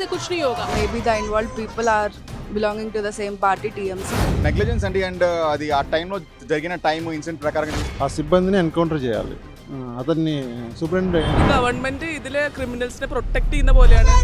से कुछ नहीं होगा. Maybe the involved people are belonging to the same party, TMC. Negligence అండి. అండ్ అది ఆ టైంలో జరిగిన టైం ఇన్సిడెంట్ ప్రకారం ఆ సిబ్బందిని ఎన్కౌంటర్ చేయాలి. అతన్ని సూపరింటెండెంట్ ഗവൺമെന്റ് ഇതിലെ ക്രിമിനൽസിനെ പ്രൊട്ടക്ട് ചെയ്യുന്ന പോലെയാണ്.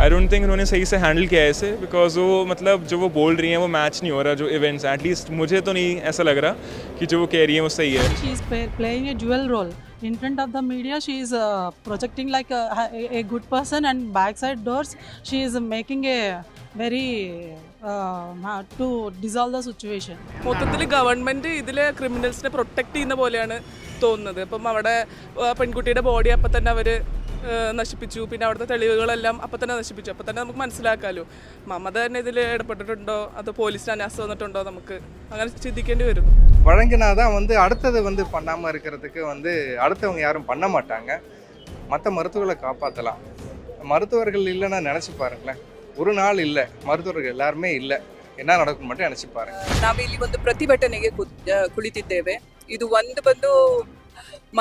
आई डोंट थिंक उन्होंने सही से हैंडल किया है इसे, बिकॉज वो मतलब जो वो बोल रही हैं वो मैच नहीं हो रहा जो इवेंट्स, एटलीस्ट मुझे तो नहीं ऐसा लग रहा कि जो वो कह रही हैं वो सही है. She is playing a dual role. In front of the media, she is projecting like a good person, and backside doors, she is making a very to dissolve the situation. മൊത്തത്തിൽ ഗവൺമെന്റ് ഇതിലെ ക്രിമിനൽസിനെ protect ചെയ്യുന്ന പോലെയാണ് തോന്നുന്നത്. ഇപ്പം അവിടെ പെൺകുട്ടിയുടെ body അപ്പം തന്നെ അവർ നശിപ്പിച്ചു, പിന്നെ അവിടുത്തെ തെളിവുകളെല്ലാം അപ്പം തന്നെ നശിപ്പിച്ചു. അപ്പം തന്നെ നമുക്ക് മനസ്സിലാക്കാമല്ലോ മമത തന്നെ ഇതിൽ ഇടപെട്ടിട്ടുണ്ടോ അതോ പോലീസിന് അനാസ്ഥ വന്നിട്ടുണ്ടോ, നമുക്ക് അങ്ങനെ ചിന്തിക്കേണ്ടി വരുന്നു. வழங்கினாதான் அடுத்தது பண்ணாமல் இருக்கிறதுக்கு அடுத்தவங்க யாரும் பண்ண மாட்டாங்க. மற்ற மருத்துவர்களை காப்பாற்றலாம். மருத்துவர்கள் இல்லைன்னா நினச்சி பாருங்களேன், ஒரு நாள் இல்லை மருத்துவர்கள் எல்லாருமே இல்லை, என்ன நடக்கும் மட்டும் நினச்சி பாருங்க. ನಾವಿಲ್ಲಿ ಒಂದು ಪ್ರತಿಭಟನೆಗೆ ಕುಳಿತಿದ್ದೇವೆ. ಇದು ಬಂದು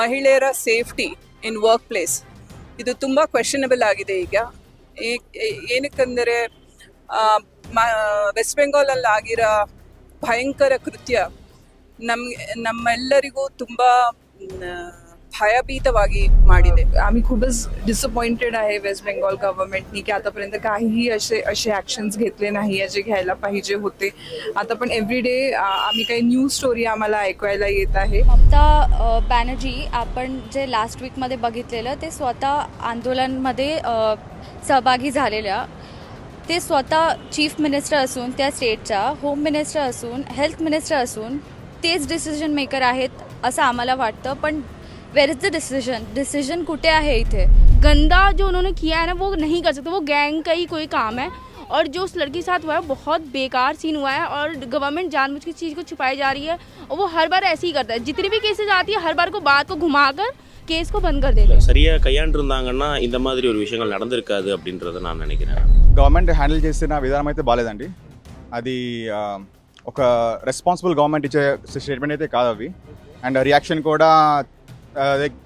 ಮಹಿಳೆಯರ ಸೇಫ್ಟಿ ಇನ್ ವರ್ಕ್ ಪ್ಲೇಸ್. ಇದು ತುಂಬ ಕ್ವೆಶನಬಲ್ ಆಗಿದೆ ಈಗ. ಏನಕ್ಕೆಂದರೆ ವೆಸ್ಟ್ ಬೆಂಗಾಲಲ್ಲಿ ಆಗಿರೋ ಭಯಂಕರ ಕೃತ್ಯ नम्मेल्लरिಗೂ ತುಂಬ भयभीतವಾಗಿ ಮಾಡಿದೆ. आम्ही खूपच डिसअपॉइंटेड आहे वेस्ट बेंगॉल गव्हर्नमेंटनी की आतापर्यंत काहीही असे ॲक्शन्स घेतले नाही आहे जे घ्यायला पाहिजे होते. आता पण एव्हरीडे आम्ही काही न्यूज स्टोरी आम्हाला ऐकायला येत आहे. ममता बॅनर्जी आपण जे लास्ट वीकमध्ये बघितलेलं ते स्वतः आंदोलनमध्ये सहभागी झालेल्या, ते स्वतः चीफ मिनिस्टर असून त्या स्टेटच्या, होम मिनिस्टर असून, हेल्थ मिनिस्टर असून तेच डिसिजन मेकर आहेत असं आम्हाला वाटतं. पण वेर इज द डिसिजन कुठे आहे इथे? गंदा जो उन्होंने किया है ना वो नहीं कर सकते, वो गैंग का ही कोई काम है. और जो उस लड़की के साथ हुआ है बहुत बेकार सीन हुआ है, और गवर्नमेंट जानबूझ के चीज़ को छुपाई जा रही है, और वो हर बार ऐसे ही करता है. जितनी भी केसेज आती है हर बार को बात को घुमाकर கேஸ் को बंद कर देते हैं. சரியாக கையாண்டிருந்தாங்கன்னா இந்த மாதிரி ஒரு விஷயங்கள் நடந்திருக்காது அப்படின்றத நான் நினைக்கிறேன். గవర్నమెంట్ హ్యాండిల్ చేసిన విధానం అయితే బాగాలేదండి. అది ఒక రెస్పాన్సిబుల్ గవర్నమెంట్ ఇచ్చే స్టేట్మెంట్ అయితే కాదు అవి. అండ్ రియాక్షన్ కూడా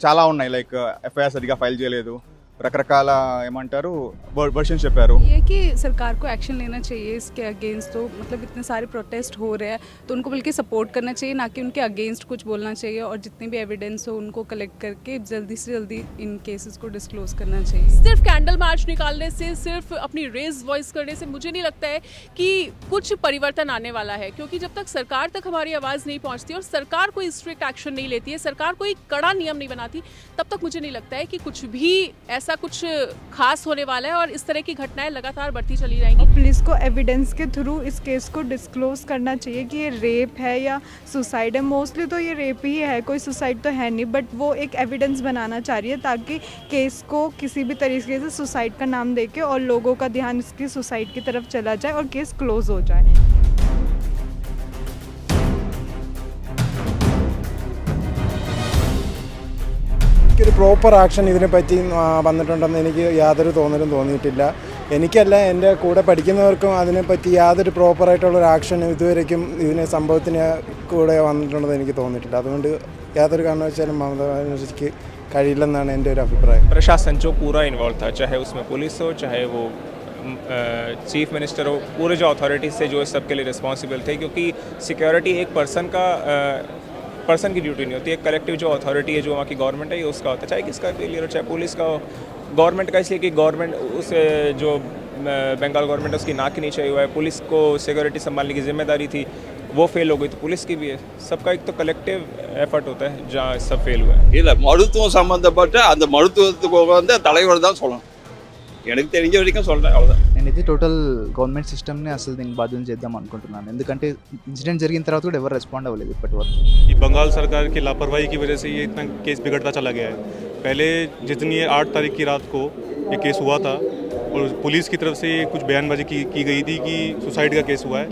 చాలా ఉన్నాయి. లైక్ ఎఫ్ఐఆర్ సరిగా ఫైల్ చేయలేదు, రకరకాల ఏమంటారు వర్షన్స్ చెప్పారు. ये कि सरकार को एक्शन लेना चाहिए इसके अगेंस्ट. तो मतलब इतने सारे प्रोटेस्ट हो रहे हैं तो उनको बल्कि सपोर्ट करना चाहिए, ना कि उनके अगेंस्ट कुछ बोलना चाहिए. और जितने भी एविडेंस हो उनको कलेक्ट करके जल्दी से जल्दी इन केसेस को डिस्क्लोज करना चाहिए. सिर्फ कैंडल मार्च निकालने से, सिर्फ अपनी रेज वॉइस करने से मुझे नहीं लगता है कि कुछ परिवर्तन आने वाला है, क्योंकि जब तक सरकार तक हमारी आवाज़ नहीं पहुंचती और सरकार कोई स्ट्रिक्ट एक्शन नहीं लेती है, सरकार कोई कड़ा नियम नहीं बनाती, तब तक मुझे नहीं लगता है कि कुछ भी ऐसा कुछ खास होने वाला है. और इस तरह की घटनाएं लगातार बढ़ती चली जाएंगी. पुलिस को एविडेंस के थ्रू इस केस को डिस्क्लोज करना चाहिए कि ये रेप है या सुसाइड है. मोस्टली तो ये रेप ही है, कोई सुसाइड तो है नहीं, बट वो एक एविडेंस बनाना चाह रही है ताकि केस को किसी भी तरीके से सुसाइड का नाम देके और लोगों का ध्यान इसकी सुसाइड की तरफ चला जाए और केस क्लोज हो जाए. ഒരു പ്രോപ്പർ ആക്ഷൻ ഇതിനെപ്പറ്റി വന്നിട്ടുണ്ടെന്ന് എനിക്ക് യാതൊരു തോന്നലും തോന്നിയിട്ടില്ല. എനിക്കല്ല, എൻ്റെ കൂടെ പഠിക്കുന്നവർക്കും അതിനെപ്പറ്റി യാതൊരു പ്രോപ്പറായിട്ടുള്ളൊരു ആക്ഷൻ ഇതുവരേക്കും ഇതിനെ സംഭവത്തിന് കൂടെ വന്നിട്ടുണ്ടെന്ന് എനിക്ക് തോന്നിയിട്ടില്ല. അതുകൊണ്ട് യാതൊരു കാരണവശാലും മമതാ ബാനർജിക്ക് കഴിയില്ലെന്നാണ് എൻ്റെ ഒരു അഭിപ്രായം. प्रशासन जो पूरा इन्वॉल्व था, चाहे उसमें पुलिस हो, चाहे वो चीफ मिनिस्टर हो, पूरे जो अथॉरिटीज़ थे जो इस सब के लिए रिस्पॉन्सिबल थे, क्योंकि सिक्योरिटी एक पर्सन की ड्यूटी नहीं होती. एक कलेक्टिव जो अथॉरिटी है, जो वहाँ की गवर्नमेंट है, ये उसका होता है, चाहे किसका फेलियर हो, चाहे पुलिस का हो. गवर्नमेंट का इसलिए कि गवर्नमेंट उस जो बंगाल गवर्नमेंट है उसकी नाक ही नीचे हुआ है. पुलिस को सिक्योरिटी संभालने की जिम्मेदारी थी, वो फेल हो गई, तो पुलिस की भी है. सबका एक तो कलेक्टिव एफर्ट होता है जहाँ सब फेल हुआ है. இல்லை, மருத்துவம் சம்மந்தப்பட்ட அந்த மருத்துவத்துக்கு தலைவர் தான் சொல்லணும். எனக்கு தெரிஞ்ச వరకం சொல்கிறேன், అవ్వదా. నేనైతే టోటల్ గవర్నమెంట్ సిస్టమ్ని అసలు దీన్ని బాధ్యత చేద్దాం అనుకుంటున్నాను. ఎందుకంటే ఇన్సిడెంట్ జరిగిన తర్వాత కూడా ఎవరు రెస్పాండ్ అవ్వలేదు ఇప్పటి వరకు. ये बंगाल सरकार की लापरवाही की वजह से ये इतना केस बिगड़ता चला गया है. पहले जितनी 8 तारीख की रात को ये केस हुआ था और पुलिस की तरफ से कुछ बयानबाजी की गई थी कि सुसाइड का केस हुआ है,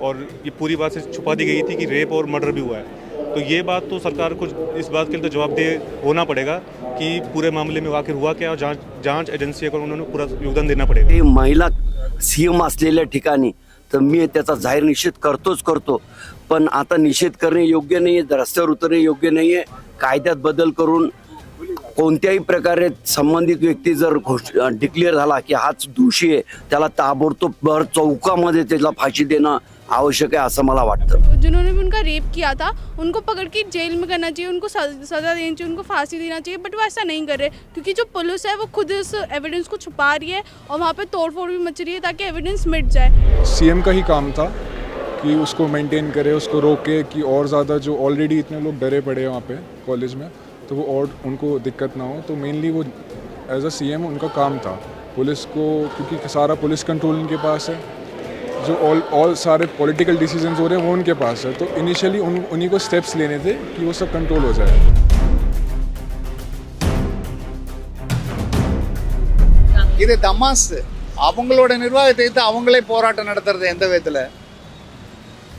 और ये पूरी बात से छुपा दी गई थी कि रेप और मर्डर भी हुआ है. तो ये बात तो सरकार को इस बात के लिए तो जवाबदेह होना पड़ेगा कि पूरे मामले में आखिर हुआ क्या, और जांच एजन्सी को उन्होंने पूरा योगदान देना पड़ेगा. महिला सीएम असलेल्या ठिकाणी तर मी त्याचा जाहीर निषेध करतो, पण आता निषेध करणे योग्य नाही आहे, रस्त्यावर उतरणे योग्य नाही आहे. कायद्यात बदल करून कोणत्याही प्रकारे संबंधित व्यक्ती जर डिक्लेअर झाला की हाच दोषी आहे, त्याला ताबडतोब भर चौकामध्ये त्याला फाशी देणं आवश्यक आहे असं मला वाटतं. जिन्होंने भी उनका रेप किया था उनको पकड़ के जेल में करना चाहिए, उनको सज़ा देनी चाहिए, उनको फांसी देना चाहिए, बट वो ऐसा नहीं कर रहे क्योंकि जो पुलिस है वो खुद इस एविडेंस को छुपा रही है और वहाँ पे तोड़फोड़ भी मच रही है ताकि एविडेंस मिट जाए. सीएम का ही काम था कि उसको मेंटेन करे, उसको रोके कि और ज़्यादा जो ऑलरेडी इतने लोग डरे पड़े हैं वहाँ पे कॉलेज में, तो वो और उनको दिक्कत ना हो. तो मेनली वो एज अ सीएम उनका काम था पुलिस को, क्योंकि सारा पुलिस कंट्रोल उनके पास है, जो ऑल सारे पॉलिटिकल डिसीजंस हो रहे हैं वो उनके पास है. तो इनिशियली उन्हीं को स्टेप्स लेने थे कि वो सब कंट्रोल हो जाए. இது தமாஸ். அவங்களோட நிர்வாகத்தை எடுத்து அவங்களே போராட்டம் நடத்துறது எந்த விதத்தில்?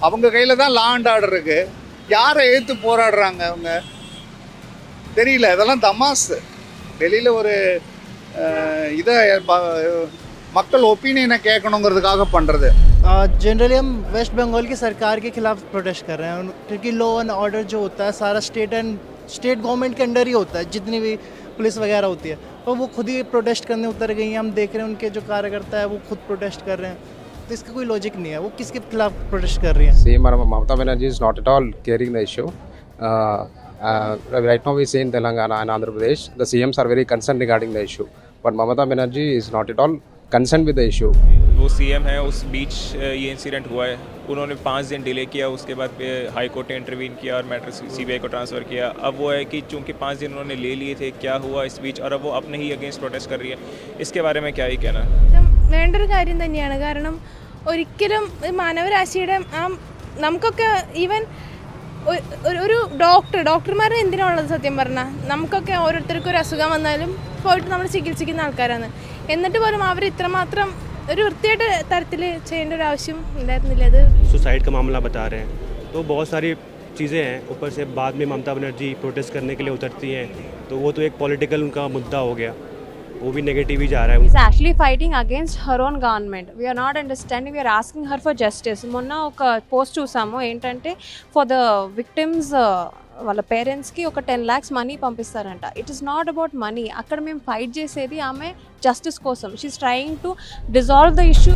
அவங்க கையில் தான் லா அண்ட் ஆர்டர் இருக்குது. யாரை எடுத்து போராடுறாங்க அவங்க தெரியல. இதெல்லாம் தமாஸ். வெளியில் ஒரு இதை மக்கள் ஒப்பीनियனை கேட்கணுங்கிறதுக்காக பண்ணுறது. जनरली हम वेस्ट बंगाल की सरकार के खिलाफ प्रोटेस्ट कर रहे हैं क्योंकि लॉ एंड ऑर्डर जो होता है सारा स्टेट गवर्नमेंट के अंडर ही होता है. जितनी भी पुलिस वगैरह होती है और वो खुद ही प्रोटेस्ट करने उतर गई हैं. हम देख रहे हैं उनके जो कार्यकर्ता है वो खुद प्रोटेस्ट कर रहे हैं. तो इसका कोई लॉजिक नहीं है. वो किसके खिलाफ प्रोटेस्ट कर रही हैं? CM Mamata Banerjee is not at all carrying the issue. Right now we see in Telangana and Andhra Pradesh, the CMs are very concerned regarding the issue. But Mamata Banerjee is not at all concerned with the issue. वो CM है, उस बीच ये incident हुआ है, उन्होंने 5 दिन delay किया, उसके बाद हाई कोर्ट ने इंटरवीन किया और मैटर CBI को ट्रांसफ़र किया. अब वो है कि चूँकि 5 दिन उन्होंने ले लिए थे, क्या हुआ इस बीच, और अब वो अपने ही अगेंस्ट प्रोटेस्ट कर रही है. इसके बारे में क्या ही कहना? വേണ്ടൊരു കാര്യം തന്നെയാണ്. കാരണം ഒരിക്കലും മാനവരാശിയുടെ നമുക്കൊക്കെ ഈവൻ ഒരു ഡോക്ടർമാരെ എന്തിനാണുള്ളത് സത്യം പറഞ്ഞാൽ? നമുക്കൊക്കെ ഓരോരുത്തർക്കും ഒരു അസുഖം വന്നാലും പോയിട്ട് നമ്മൾ ചികിത്സിക്കുന്ന ആൾക്കാരാണ്. എന്നിട്ട് പോലും അവർ ഇത്രമാത്രം ഒരു വൃത്തിയായിട്ട് തരത്തിൽ ചെയ്യേണ്ട ഒരു ആവശ്യം ഉണ്ടായിരുന്നില്ല. അത് सुसाइड का मामला बता रहे हैं, तो बहुत सारी चीज़ें हैं. ऊपर से बाद में ममता बनर्जी प्रोटेस्ट करने के लिए उतरती हैं, तो वो तो एक पॉलिटिकल उनका मुद्दा हो गया, वो भी नेगेटिव ही जा रहा है. She's actually fighting against her own government. We are not understanding. We are asking her for justice. మొన్న ఒక పోస్ట్ చూసాము ఏంటంటే ఫర్ ద విక్టిమ్స్ వాళ్ళ పేరెంట్స్కి ఒక 10 lakhs మనీ పంపిస్తారంట. It is not about money. అక్కడ మేము ఫైట్ చేసేది ఆమె జస్టిస్ కోసం. She is trying to dissolve the issue.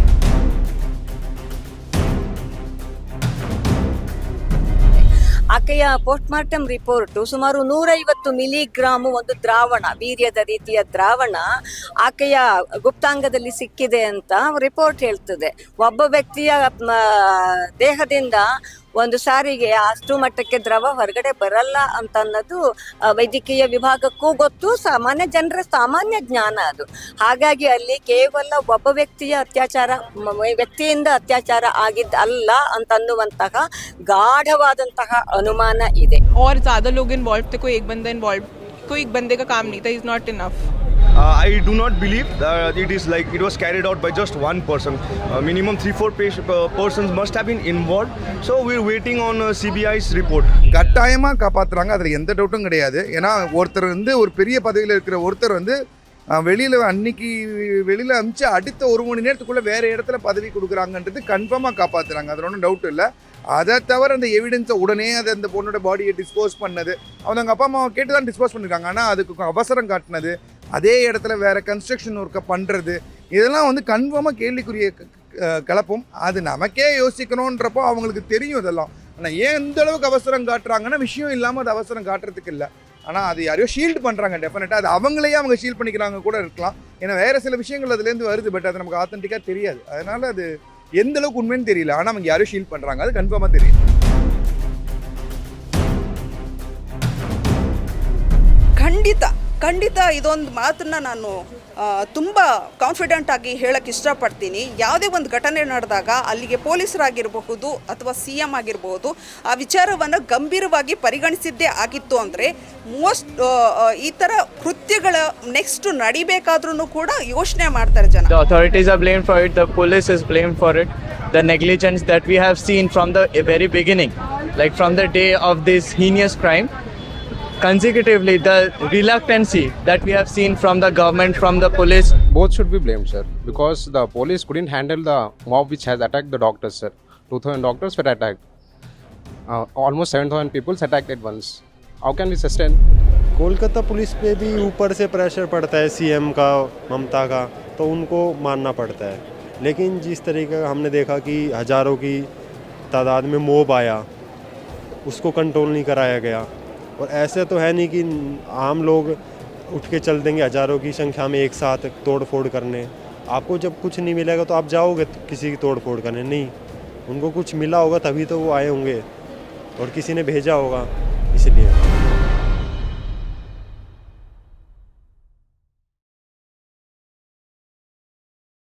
ಆಕೆಯ ಪೋಸ್ಟ್ಮಾರ್ಟಮ್ ರಿಪೋರ್ಟು ಸುಮಾರು 150 ಮಿಲಿಗ್ರಾಮ್ ಒಂದು ದ್ರಾವಣ, ವೀರ್ಯದ ರೀತಿಯ ದ್ರಾವಣ ಆಕೆಯ ಗುಪ್ತಾಂಗದಲ್ಲಿ ಸಿಕ್ಕಿದೆ ಅಂತ ರಿಪೋರ್ಟ್ ಹೇಳ್ತದೆ. ಒಬ್ಬ ವ್ಯಕ್ತಿಯ ದೇಹದಿಂದ ಒಂದು ಸಾರಿಗೆ ಅಷ್ಟು ಮಟ್ಟಕ್ಕೆ ದ್ರವ ಹೊರಗಡೆ ಬರಲ್ಲ ಅಂತ ಅನ್ನೋದು ವೈದ್ಯಕೀಯ ವಿಭಾಗಕ್ಕೂ ಗೊತ್ತು, ಸಾಮಾನ್ಯ ಜನರ ಸಾಮಾನ್ಯ ಜ್ಞಾನ ಅದು. ಹಾಗಾಗಿ ಅಲ್ಲಿ ಕೇವಲ ಒಬ್ಬ ವ್ಯಕ್ತಿಯಿಂದ ಅತ್ಯಾಚಾರ ಆಗಿದ್ದಲ್ಲ ಅಂತನ್ನುವಂತಹ ಗಾಢವಾದಂತಹ ಅನುಮಾನ ಇದೆ. और ज़्यादा लोग इन्वॉल्व थे, कोई एक बंदे का काम नहीं था. Is not enough. I do not believe that it was carried out by just one person. Minimum 3-4 persons must have been involved. So we're waiting on CBI's report. கட்டாயமாக காப்பாற்றுறாங்க, அதில் எந்த டவுட்டும் கிடையாது. ஏன்னா ஒருத்தர் வந்து ஒரு பெரிய பதவியில் இருக்கிற ஒருத்தர் வந்து வெளியில் அனுப்பிச்சு அடுத்த 1 மணி நேரத்துக்குள்ளே வேறு இடத்துல பதவி கொடுக்குறாங்கன்றது கன்ஃபார்மாக காப்பாற்றுறாங்க, அதில் ஒன்றும் டவுட் இல்லை. அதை தவிர அந்த எவிடன்ஸை உடனே அதை அந்த பொண்ணோட பாடியை டிஸ்போஸ் பண்ணது, அவங்க அப்பா அம்மாவை கேட்டு தான் டிஸ்போஸ் பண்ணியிருக்காங்க. ஆனால் அதுக்கு அவசரம் காட்டினது, அதே இடத்துல வேறு கன்ஸ்ட்ரக்ஷன் ஒர்க்கை பண்ணுறது, இதெல்லாம் வந்து கன்ஃபார்மாக கேள்விக்குரிய கலப்பும். அது நமக்கே யோசிக்கணுன்றப்போ அவங்களுக்கு தெரியும் இதெல்லாம். ஆனால் ஏன் இந்த அளவுக்கு அவசரம் காட்டுறாங்கன்னா விஷயம் இல்லாமல் அது அவசரம் காட்டுறதுக்கு இல்லை. ஆனால் அது யாரையோ ஷீல்டு பண்ணுறாங்க. டெஃபினட்டாக அது அவங்களையே அவங்க ஷீல்ட் பண்ணிக்கிறாங்க கூட இருக்கலாம். ஏன்னா வேறு சில விஷயங்கள் அதுலேருந்து வருது, பட் அது நமக்கு ஆத்தென்டிக்காக தெரியாது. அதனால் அது எந்த அளவுக்கு உண்மைன்னு தெரியல. ஆனால் அவங்க யாரையும் ஷீல்ட் பண்ணுறாங்க, அது கன்ஃபார்மாக தெரியும். ಖಂಡಿತ ಇದೊಂದು ಮಾತನ್ನು ನಾನು ತುಂಬ ಕಾನ್ಫಿಡೆಂಟ್ ಆಗಿ ಹೇಳಕ್ಕೆ ಇಷ್ಟಪಡ್ತೀನಿ. ಯಾವುದೇ ಒಂದು ಘಟನೆ ನಡೆದಾಗ ಅಲ್ಲಿಗೆ ಪೊಲೀಸರಾಗಿರಬಹುದು ಅಥವಾ CM ಆಗಿರಬಹುದು ಆ ವಿಚಾರವನ್ನು ಗಂಭೀರವಾಗಿ ಪರಿಗಣಿಸಿದ್ದೇ ಆಗಿತ್ತು ಅಂದರೆ ಈ ಥರ ಕೃತ್ಯಗಳ ನೆಕ್ಸ್ಟ್ ನಡಿಬೇಕಾದ್ರೂ ಕೂಡ ಯೋಚನೆ ಮಾಡ್ತಾರೆ ಜನ. The authorities are blamed for it, the police is blamed for it, the negligence that we have seen from the very beginning. like from the day of this heinous crime. Consecutively, the reluctancy that we have seen from the government, from the police. Both should be blamed, sir, because the police couldn't handle the mob which has attacked the doctors, sir. 2,000 doctors were attacked. Almost 7,000 people attacked at once. How can we sustain? Kolkata police पे भी ऊपर से pressure पड़ता है CM का, ममता का, तो उनको मानना पड़ता है। लेकिन जिस तरीके का हमने देखा कि हज़ारों की तादाद में मोब आया, उसको कंट्रोल नहीं कराया गया। और ऐसे तो है नहीं कि आम लोग उठ के चल देंगे हज़ारों की संख्या में एक साथ तोड़ फोड़ करने। आपको जब कुछ नहीं मिलेगा तो आप जाओगे किसी की तोड़ फोड़ करने? नहीं, उनको कुछ मिला होगा तभी तो वो आए होंगे और किसी ने भेजा होगा।